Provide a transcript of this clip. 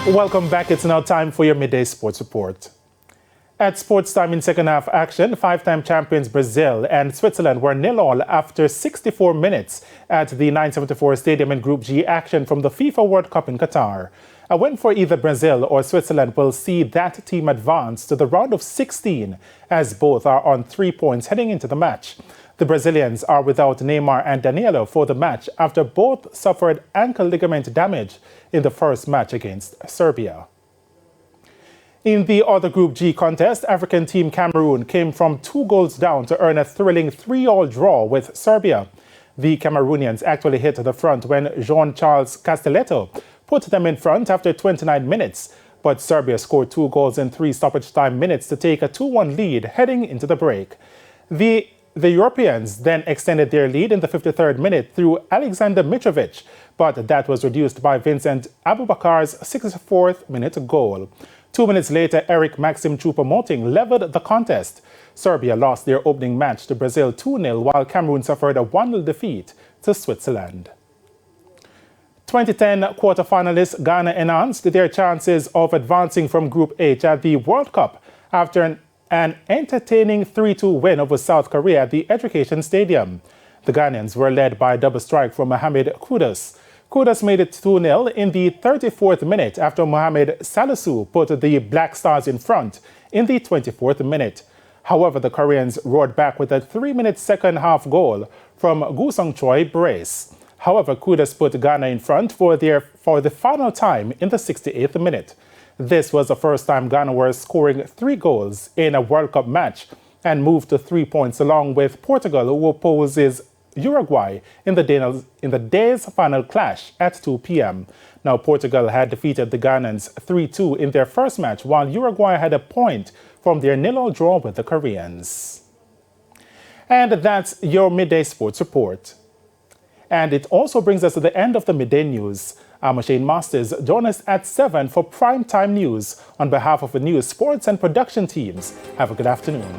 Welcome back. It's now time for your midday sports report. At sports time in second half action, five-time champions Brazil and Switzerland were 0-0 after 64 minutes at the 974 Stadium in Group G action from the FIFA World Cup in Qatar. A win for either Brazil or Switzerland will see that team advance to the round of 16, as both are on 3 points heading into the match. The Brazilians are without Neymar and Danilo for the match after both suffered ankle ligament damage in the first match against Serbia. In the other Group G contest, African team Cameroon came from 2 goals down to earn a thrilling 3-3 draw with Serbia. The Cameroonians actually hit the front when Jean-Charles Castelletto put them in front after 29 minutes, but Serbia scored 2 goals in 3 stoppage time minutes to take a 2-1 lead heading into the break. The Europeans then extended their lead in the 53rd minute through Alexander Mitrovic, but that was reduced by Vincent Abubakar's 64th minute goal. 2 minutes later, Eric Maxim Choupo-Moting leveled the contest. Serbia lost their opening match to Brazil 2-0, while Cameroon suffered a 1-0 defeat to Switzerland. 2010 quarter-finalists Ghana enhanced their chances of advancing from Group H at the World Cup after an entertaining 3-2 win over South Korea at the Education Stadium. The Ghanaians were led by a double strike from Mohamed Kudus. Kudus made it 2-0 in the 34th minute after Mohamed Salisu put the Black Stars in front in the 24th minute. However, the Koreans roared back with a 3-minute second-half goal from Gusong Choi brace. However, Kudus put Ghana in front for the final time in the 68th minute. This was the first time Ghana were scoring 3 goals in a World Cup match and moved to 3 points along with Portugal, who opposes Uruguay in the day's final clash at 2 p.m. Now, Portugal had defeated the Ghanaians 3-2 in their first match, while Uruguay had a point from their 0-0 draw with the Koreans. And that's your midday sports report. And it also brings us to the end of the midday news. I'm Shane Masters. Join us at 7 for primetime news. On behalf of the news, sports and production teams, have a good afternoon.